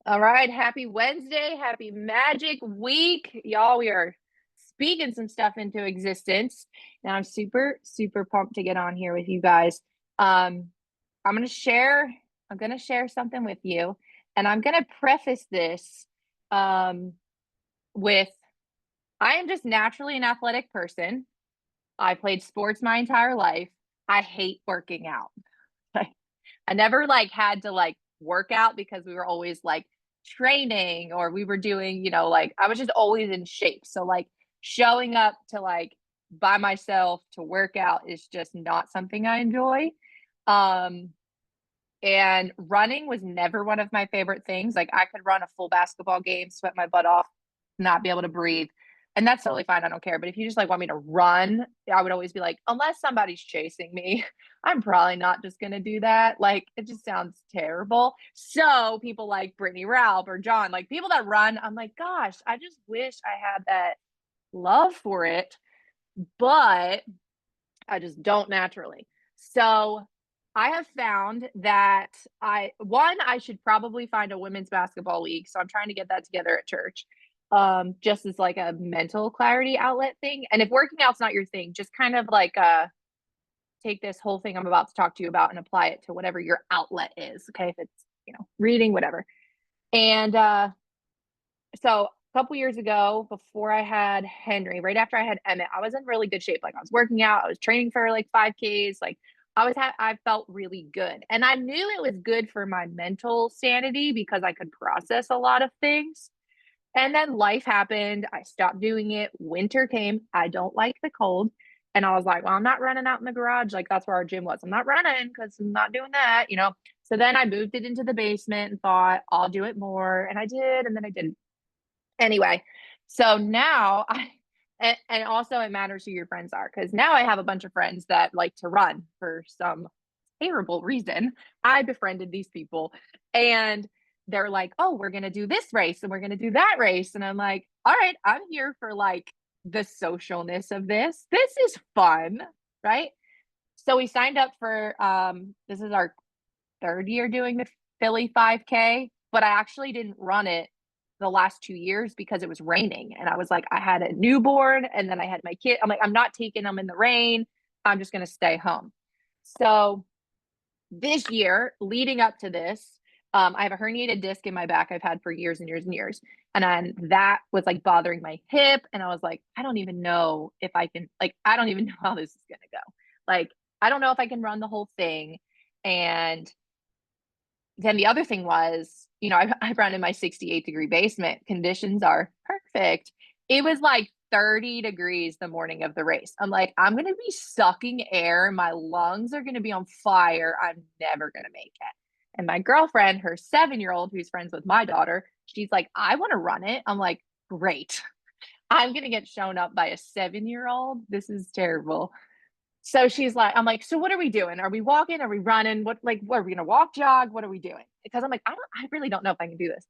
All right, happy Wednesday, happy magic week. Y'all, we are speaking some stuff into existence. And I'm super, super pumped to get on here with you guys. Um, I'm gonna share, I'm gonna share something with you, and I'm gonna preface this um with I am just naturally an athletic person. I played sports my entire life. I hate working out. I never like had to like work out because we were always like training or we were doing, like I was just always in shape. So like showing up to like by myself to work out is just not something I enjoy. Um and running was never one of my favorite things. Like I could run a full basketball game, sweat my butt off, not be able to breathe. And that's totally fine. I don't care. But if you just like want me to run, I would always be like, unless somebody's chasing me, I'm probably not just gonna do that. Like it just sounds terrible. So people like Brittany Ralph or John, like people that run, I'm like, gosh, I just wish I had that love for it, but I just don't naturally. So I have found that I should probably find a women's basketball league. So I'm trying to get that together at church. Just as like a mental clarity outlet thing. And if working out's not your thing, just kind of like take this whole thing I'm about to talk to you about and apply it to whatever your outlet is. Okay. If it's, reading, whatever. And so a couple years ago, before I had Henry, right after I had Emmett, I was in really good shape. Like I was working out, I was training for like 5Ks. Like I felt really good. And I knew it was good for my mental sanity because I could process a lot of things. And then life happened. I stopped doing it. Winter came. I don't like the cold. And I was like, well, I'm not running out in the garage. Like that's where our gym was. I'm not running because I'm not doing that. So then I moved it into the basement and thought I'll do it more. And I did. And then I didn't. Anyway, so now and also it matters who your friends are because now I have a bunch of friends that like to run for some terrible reason. I befriended these people and they're like, oh, we're going to do this race and we're going to do that race. And I'm like, all right, I'm here for like the socialness of this. This is fun, right? So we signed up for this is our third year doing the Philly 5K, but I actually didn't run it the last 2 years because it was raining. And I was like, I had a newborn and then I had my kid. I'm like, I'm not taking them in the rain. I'm just going to stay home. So this year, leading up to this, I have a herniated disc in my back I've had for years and years and years. And then that was like bothering my hip. And I was like, I don't even know if I can, like, I don't even know how this is going to go. Like, I don't know if I can run the whole thing. And then the other thing was, I run in my 68-degree basement. Conditions are perfect. It was like 30 degrees the morning of the race. I'm like, I'm going to be sucking air. My lungs are going to be on fire. I'm never going to make it. And my girlfriend, her 7-year-old, who's friends with my daughter, she's like, I want to run it. I'm like, great. I'm going to get shown up by a 7-year-old. This is terrible. So she's like, I'm like, so what are we doing? Are we walking? Are we running? What are we gonna walk, jog? What are we doing? Because I'm like, I really don't know if I can do this.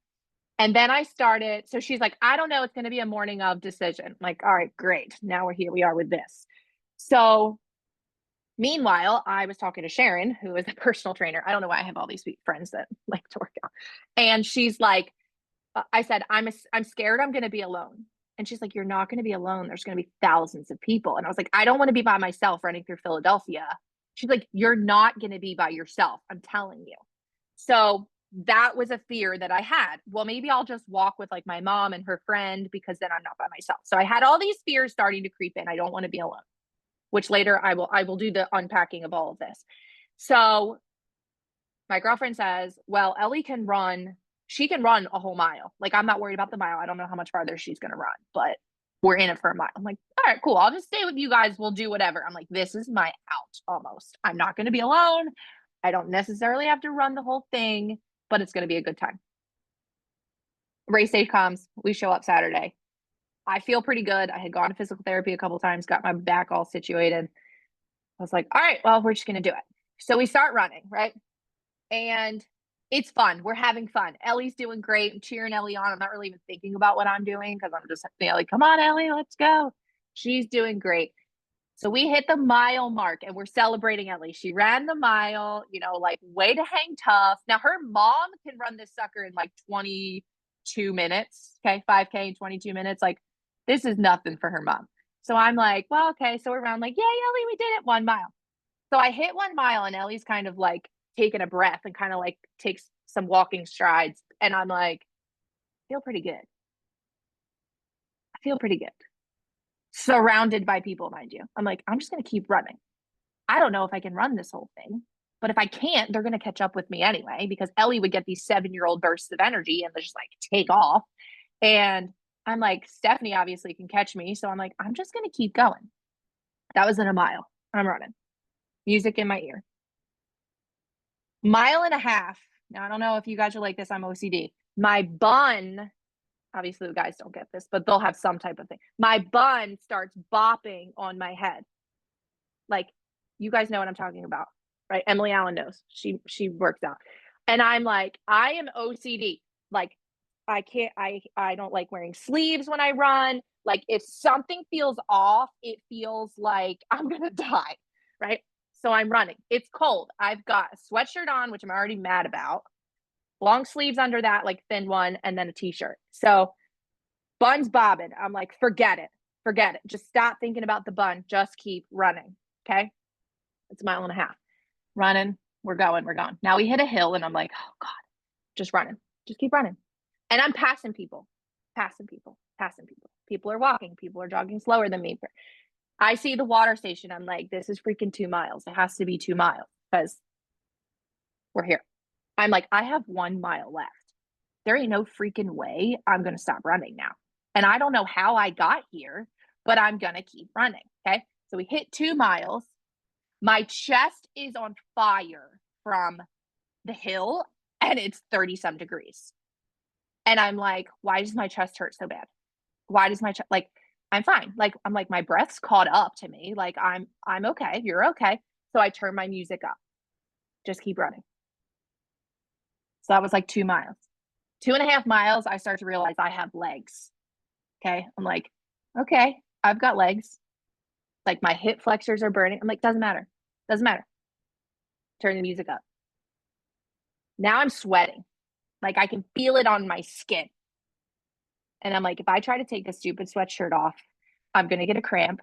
And then I started. So she's like, I don't know. It's gonna be a morning of decision. I'm like, all right, great. Now we are with this. So meanwhile, I was talking to Sharon, who is a personal trainer. I don't know why I have all these sweet friends that like to work out. And she's like, I said, I'm scared I'm going to be alone. And she's like, you're not going to be alone. There's going to be thousands of people. And I was like, I don't want to be by myself running through Philadelphia. She's like, you're not going to be by yourself. I'm telling you. So that was a fear that I had. Well, maybe I'll just walk with like my mom and her friend because then I'm not by myself. So I had all these fears starting to creep in. I don't want to be alone, which later I will do the unpacking of all of this. So my girlfriend says, well, Ellie can run. She can run a whole mile. Like, I'm not worried about the mile. I don't know how much farther she's going to run, but we're in it for a mile. I'm like, all right, cool. I'll just stay with you guys. We'll do whatever. I'm like, this is my out almost. I'm not going to be alone. I don't necessarily have to run the whole thing, but it's going to be a good time. Race day comes. We show up Saturday. I feel pretty good. I had gone to physical therapy a couple times, got my back all situated. I was like, all right, well, we're just going to do it. So we start running, right? And it's fun. We're having fun. Ellie's doing great. I'm cheering Ellie on. I'm not really even thinking about what I'm doing because I'm just like, come on, Ellie, let's go. She's doing great. So we hit the mile mark and we're celebrating Ellie. She ran the mile, you know, like way to hang tough. Now her mom can run this sucker in like 22 minutes. Okay. 5K in 22 minutes. Like this is nothing for her mom. So I'm like, well, okay. So we're around like, yay, Ellie, we did it 1 mile. So I hit 1 mile and Ellie's kind of like taking a breath and kind of like takes some walking strides. And I'm like, I feel pretty good. I feel pretty good. Surrounded by people, mind you. I'm like, I'm just going to keep running. I don't know if I can run this whole thing, but if I can't, they're going to catch up with me anyway because Ellie would get these 7-year-old bursts of energy and just like take off. And I'm like, Stephanie obviously can catch me. So I'm like, I'm just going to keep going. That was in a mile. I'm running. Music in my ear. 1.5 miles. Now, I don't know if you guys are like this. I'm OCD. My bun, obviously the guys don't get this, but they'll have some type of thing. My bun starts bopping on my head. Like, you guys know what I'm talking about, right? Emily Allen knows. She works out. And I'm like, I am OCD. Like, I can't, I don't like wearing sleeves when I run. Like, if something feels off, it feels like I'm gonna die, right? So I'm running. It's cold. I've got a sweatshirt on, which I'm already mad about. Long sleeves under that, like thin one, and then a t-shirt. So bun's bobbing. I'm like, forget it. Forget it. Just stop thinking about the bun. Just keep running. Okay. It's 1.5 miles. Running. We're going. We're going. Now we hit a hill and I'm like, oh God, just running. Just keep running. And I'm passing people, passing people, passing people. People are walking. People are jogging slower than me. I see the water station. I'm like, this is freaking 2 miles. It has to be 2 miles because we're here. I'm like, I have 1 mile left. There ain't no freaking way I'm going to stop running now. And I don't know how I got here, but I'm going to keep running. Okay. So we hit 2 miles. My chest is on fire from the hill and it's 30 some degrees. And I'm like, why does my chest hurt so bad? Why does my chest, like, I'm fine. Like, I'm like, my breath's caught up to me. Like, I'm okay. You're okay. So I turn my music up. Just keep running. So that was like 2 miles. 2.5 miles, I start to realize I have legs. Okay. I'm like, okay, I've got legs. Like my hip flexors are burning. I'm like, doesn't matter. Doesn't matter. Turn the music up. Now I'm sweating. Like I can feel it on my skin. And I'm like, if I try to take this stupid sweatshirt off, I'm going to get a cramp.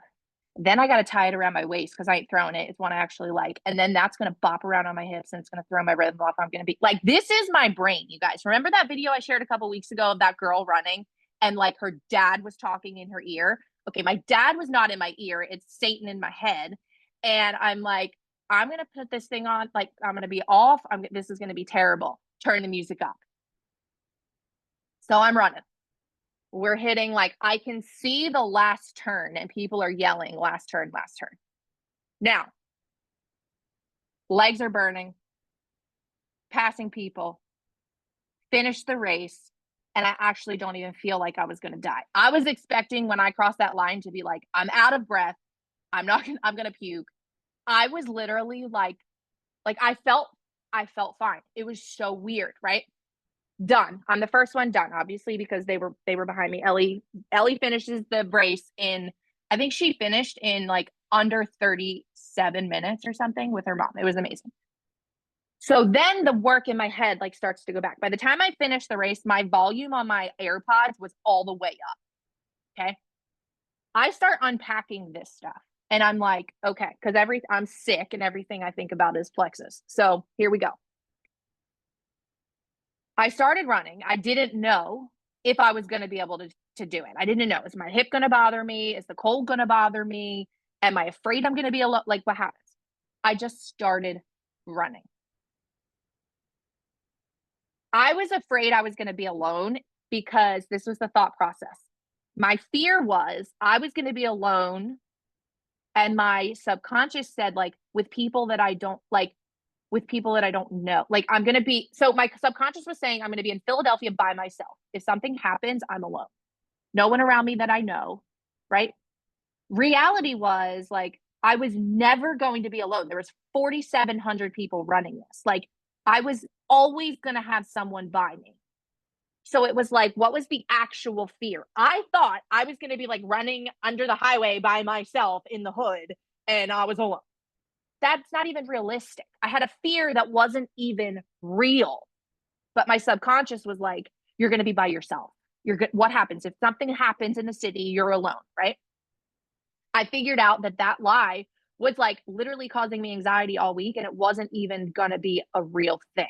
Then I got to tie it around my waist because I ain't throwing it. It's one I actually like. And then that's going to bop around on my hips and it's going to throw my rhythm off. I'm going to be like, this is my brain, you guys. Remember that video I shared a couple weeks ago of that girl running and like her dad was talking in her ear? Okay, my dad was not in my ear. It's Satan in my head. And I'm like, I'm going to put this thing on. Like, I'm going to be off. This is going to be terrible. Turn the music up. So I'm running. We're hitting like I can see the last turn and people are yelling last turn, last turn. Now, legs are burning, passing people, finish the race, and I actually don't even feel like I was going to die. I was expecting when I crossed that line to be like, I'm out of breath. I'm going to puke. I was literally like I felt fine. It was so weird, right? Done. I'm the first one done, obviously, because they were behind me. Ellie finishes the race in, I think she finished in like under 37 minutes or something with her mom. It was amazing. So then the work in my head like starts to go back. By the time I finished the race, my volume on my AirPods was all the way up. Okay. I start unpacking this stuff and I'm like, okay, because I'm sick and everything I think about is plexus. So here we go. I started running. I didn't know if I was going to be able to do it. I didn't know. Is my hip going to bother me? Is the cold going to bother me? Am I afraid I'm going to be alone? Like, what happens? I just started running. I was afraid I was going to be alone because this was the thought process. My fear was I was going to be alone. And my subconscious said, like, with people that I don't like, with people that I don't know. Like I'm going to be, so my subconscious was saying I'm going to be in Philadelphia by myself. If something happens, I'm alone. No one around me that I know, right? Reality was like I was never going to be alone. There was 4,700 people running this. Like I was always going to have someone by me. So it was like, what was the actual fear? I thought I was going to be like running under the highway by myself in the hood and I was alone. That's not even realistic. I had a fear that wasn't even real. But my subconscious was like, you're going to be by yourself. You're good. What happens if something happens in the city? You're alone, right? I figured out that that lie was like literally causing me anxiety all week, and it wasn't even going to be a real thing.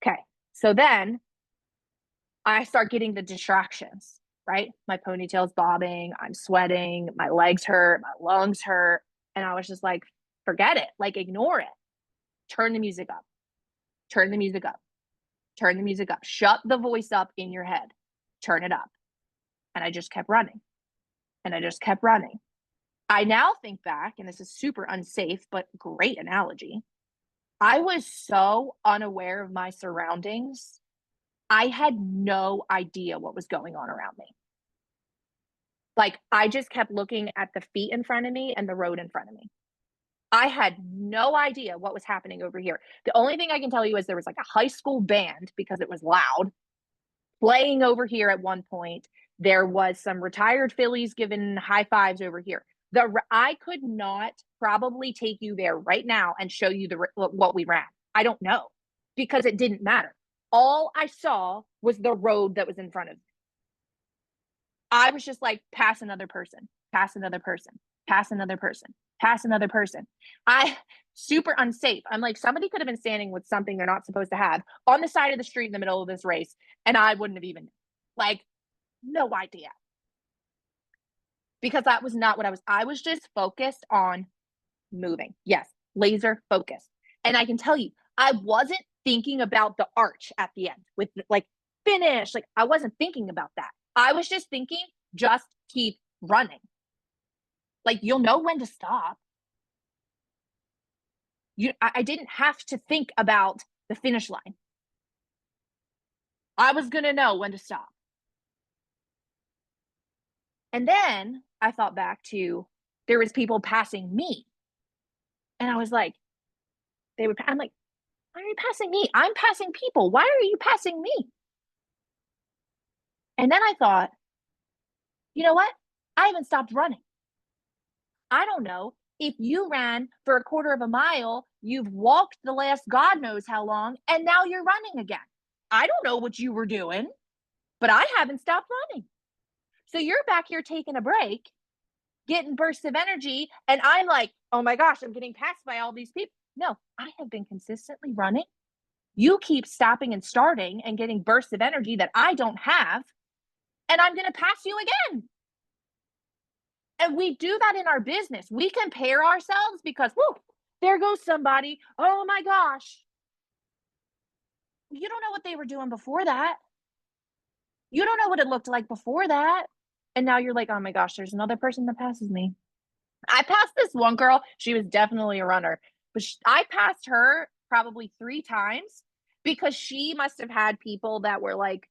Okay. So then I start getting the distractions, right? My ponytail's bobbing, I'm sweating, my legs hurt, my lungs hurt. And I was just like, forget it, like ignore it. Turn the music up, turn the music up, turn the music up, shut the voice up in your head, turn it up. And I just kept running and I just kept running. I now think back, and this is super unsafe, but great analogy. I was so unaware of my surroundings. I had no idea what was going on around me. Like, I just kept looking at the feet in front of me and the road in front of me. I had no idea what was happening over here. The only thing I can tell you is there was like a high school band because it was loud playing over here at one point. There was some retired Phillies giving high fives over here. I could not probably take you there right now and show you what we ran. I don't know because it didn't matter. All I saw was the road that was in front of me. I was just like, pass another person, pass another person, pass another person, pass another person. I super unsafe. I'm like, somebody could have been standing with something they're not supposed to have on the side of the street in the middle of this race, and I wouldn't have even like no idea. Because that was not what I was just focused on moving. Yes, laser focused. And I can tell you, I wasn't thinking about the arch at the end with like finish. Like I wasn't thinking about that. I was just thinking, just keep running. Like you'll know when to stop. I didn't have to think about the finish line. I was gonna know when to stop. And then I thought back to there was people passing me. And I was like, I'm like, why are you passing me? I'm passing people. Why are you passing me? And then I thought, you know what? I haven't stopped running. I don't know. If you ran for a quarter of a mile, you've walked the last God knows how long, and now you're running again. I don't know what you were doing, but I haven't stopped running. So you're back here taking a break, getting bursts of energy, and I'm like, oh my gosh, I'm getting passed by all these people. No, I have been consistently running. You keep stopping and starting and getting bursts of energy that I don't have, and I'm going to pass you again. And we do that in our business. We compare ourselves because, whoo, there goes somebody. Oh my gosh. You don't know what they were doing before that. You don't know what it looked like before that. And now you're like, oh my gosh, there's another person that passes me. I passed this one girl. She was definitely a runner, but I passed her probably 3 times because she must have had people that were like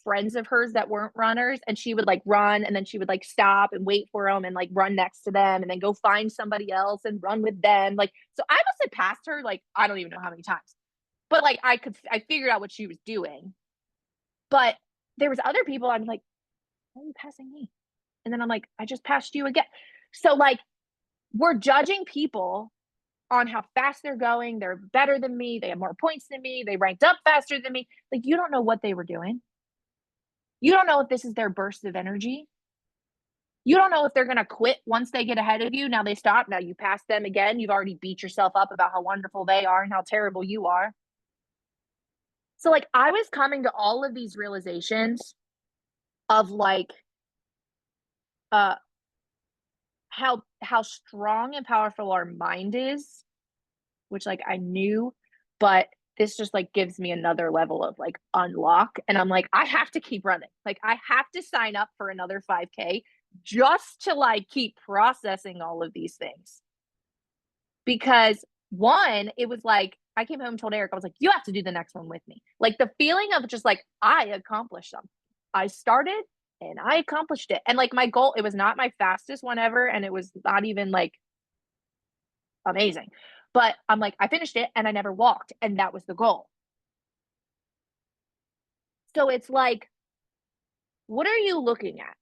friends of hers that weren't runners, and she would like run and then she would like stop and wait for them and like run next to them and then go find somebody else and run with them. Like, so I must have passed her like I don't even know how many times, but like I figured out what she was doing. But there was other people I'm like, why are you passing me? And then I'm like, I just passed you again. So like we're judging people on how fast they're going. They're better than me. They have more points than me. They ranked up faster than me. Like, you don't know what they were doing. You don't know if this is their burst of energy. You don't know if they're going to quit once they get ahead of you. Now they stop. Now you pass them again. You've already beat yourself up about how wonderful they are and how terrible you are. So, like, I was coming to all of these realizations of like, uh, how strong and powerful our mind is, which like I knew, but this just like gives me another level of like unlock. And I'm like, I have to keep running. Like I have to sign up for another 5K just to like keep processing all of these things. Because one, it was like I came home and told Eric, I was like, you have to do the next one with me. Like the feeling of just like I accomplished something. I started and I accomplished it. And like my goal, it was not my fastest one ever, and it was not even like amazing. But I'm like, I finished it and I never walked. And that was the goal. So it's like, what are you looking at?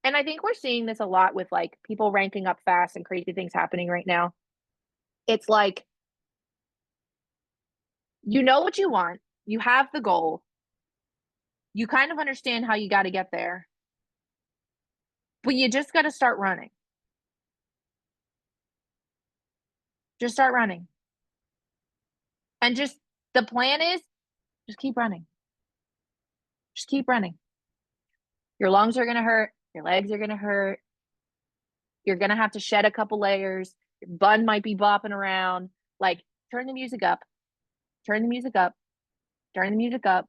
And I think we're seeing this a lot with like people ranking up fast and crazy things happening right now. It's like, you know what you want, you have the goal, you kind of understand how you got to get there, but you just got to start running. Just start running. And just the plan is just keep running. Just keep running. Your lungs are going to hurt. Your legs are going to hurt. You're going to have to shed a couple layers. Your bun might be bopping around. Like, turn the music up. Turn the music up. Turn the music up.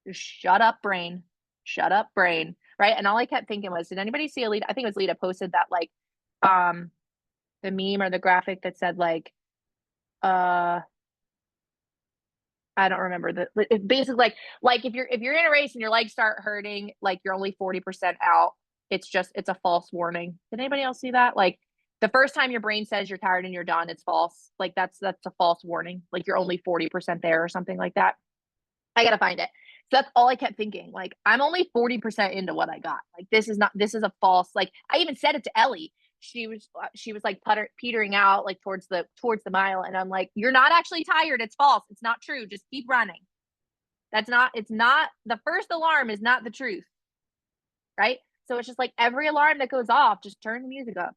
Just shut up, brain. Shut up, brain. Right. And all I kept thinking was, did anybody see Alita? I think it was Lita posted that, like, the meme or the graphic that said, like, I don't remember the basically like if you're in a race and your legs start hurting, like you're only 40% out. It's a false warning. Did anybody else see that? Like the first time your brain says you're tired and you're done, it's false. Like that's a false warning. Like you're only 40% there or something like that. I gotta find it. So that's all I kept thinking. Like I'm only 40% into what I got. Like this is a false. Like I even said it to Ellie. She was like petering out like towards the mile, and I'm like, you're not actually tired. It's false. It's not true. Just keep running. It's not the first alarm is not the truth. Right? So it's just like every alarm that goes off, just turn the music up.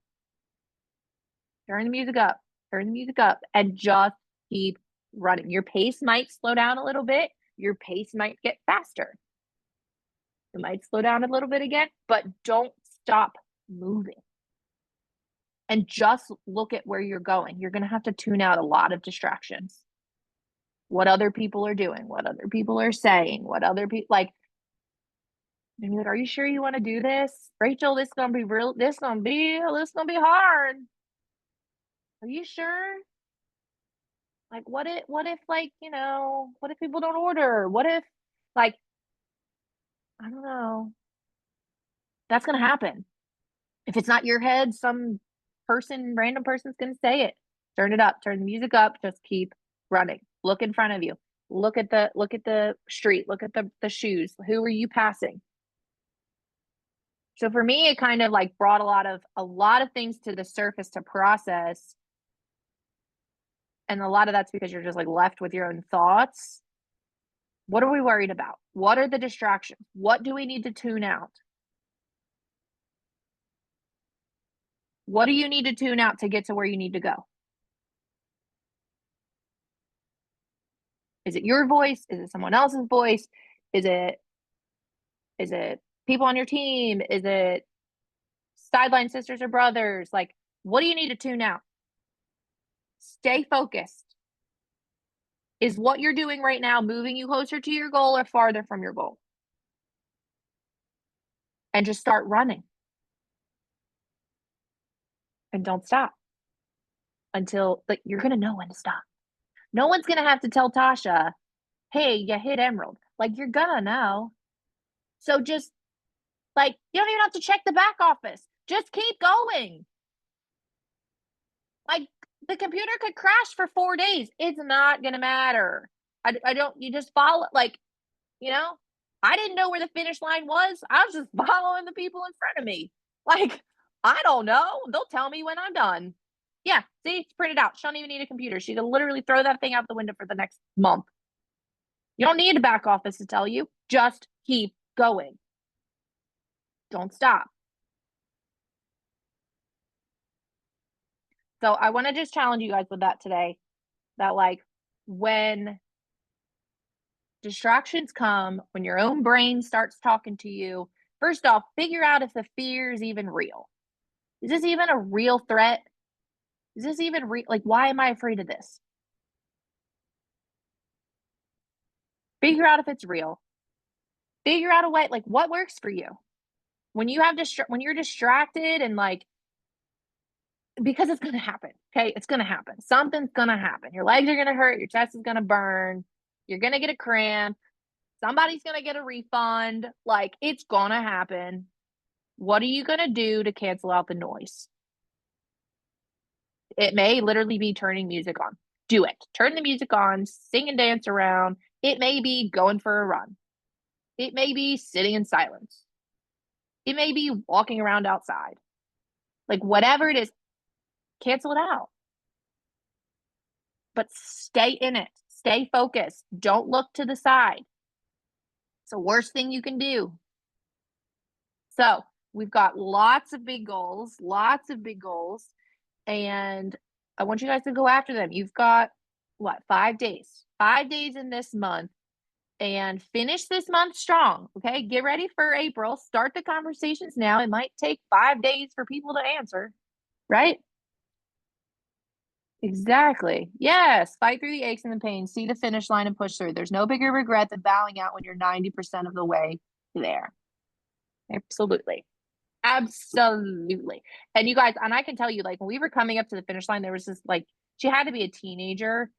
Turn the music up. Turn the music up and just keep running. Your pace might slow down a little bit. Your pace might get faster. It might slow down a little bit again, but don't stop moving. And just look at where you're going. You're going to have to tune out a lot of distractions. What other people are doing, what other people are saying, what other people like. And you're like, are you sure you want to do this, Rachel? This gonna be real. This gonna be hard. Are you sure? Like, what if like what if people don't order? What if like I don't know. That's gonna happen. If it's not your head, some random person's gonna say it. Turn it up, turn the music up, just keep running. Look in front of you. Look at the street, look at the shoes. Who are you passing? So for me, it kind of like brought a lot of things to the surface to process. And a lot of that's because you're just like left with your own thoughts. What are we worried about? What are the distractions? What do we need to tune out? What do you need to tune out to get to where you need to go? Is it your voice? Is it someone else's voice? Is it people on your team? Is it sideline sisters or brothers? Like, what do you need to tune out? Stay focused. Is what you're doing right now moving you closer to your goal or farther from your goal? And just start running. And don't stop until like you're gonna know when to stop. No one's gonna have to tell Tasha, hey, you hit Emerald. Like you're gonna know. So just like you don't even have to check the back office. Just keep going. Like the computer could crash for 4 days. It's not gonna matter. I don't. You just follow. Like you know, I didn't know where the finish line was. I was just following the people in front of me. Like I don't know. They'll tell me when I'm done. Yeah, see, it's printed out. She don't even need a computer. She can literally throw that thing out the window for the next month. You don't need a back office to tell you. Just keep going. Don't stop. So I want to just challenge you guys with that today. That like when distractions come, when your own brain starts talking to you, first off, figure out if the fear is even real. Is this even a real threat? Is this even real? Like, why am I afraid of this? Figure out if it's real. Figure out a way, like, what works for you. When you have when you're distracted and like, because it's gonna happen. Okay, it's gonna happen. Something's gonna happen. Your legs are gonna hurt. Your chest is gonna burn. You're gonna get a cramp. Somebody's gonna get a refund. Like, it's gonna happen. What are you gonna do to cancel out the noise? It may literally be turning music on. Do it. Turn the music on, sing and dance around. It may be going for a run. It may be sitting in silence. It may be walking around outside. Like whatever it is, cancel it out. But stay in it. Stay focused. Don't look to the side. It's the worst thing you can do. So we've got lots of big goals, and I want you guys to go after them. You've got what, 5 days? 5 days in this month, and finish this month strong. Okay, get ready for April. Start the conversations now. It might take 5 days for people to answer, right? Exactly. Yes. Fight through the aches and the pain. See the finish line and push through. There's no bigger regret than bowing out when you're 90% of the way there. Absolutely. Absolutely. And you guys, and I can tell you, like, when we were coming up to the finish line, there was this, like, she had to be a teenager.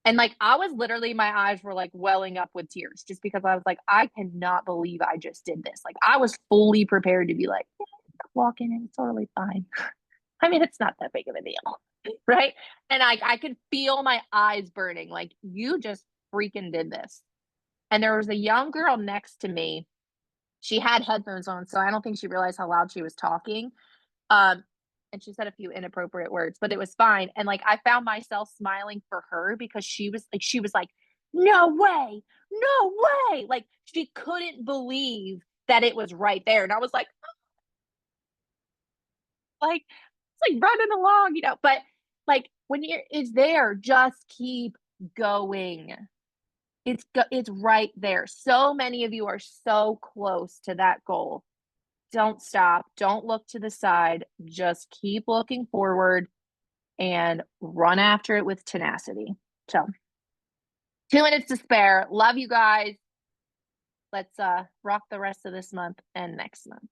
And like, I was literally, my eyes were like welling up with tears just because I was like, I cannot believe I just did this. Like, I was fully prepared to be like, yeah, walk in and it's totally fine. I mean, it's not that big of a deal. Right. And I could feel my eyes burning. Like, you just freaking did this. And there was a young girl next to me. She had headphones on, so I don't think she realized how loud she was talking. Um, and she said a few inappropriate words, but it was fine. And like, I found myself smiling for her because she was like, no way, no way. Like, she couldn't believe that it was right there. And I was like, it's like running along, but like when it's there, just keep going. It's right there. So many of you are so close to that goal. Don't stop. Don't look to the side. Just keep looking forward and run after it with tenacity. So, 2 minutes to spare. Love you guys. Let's rock the rest of this month and next month.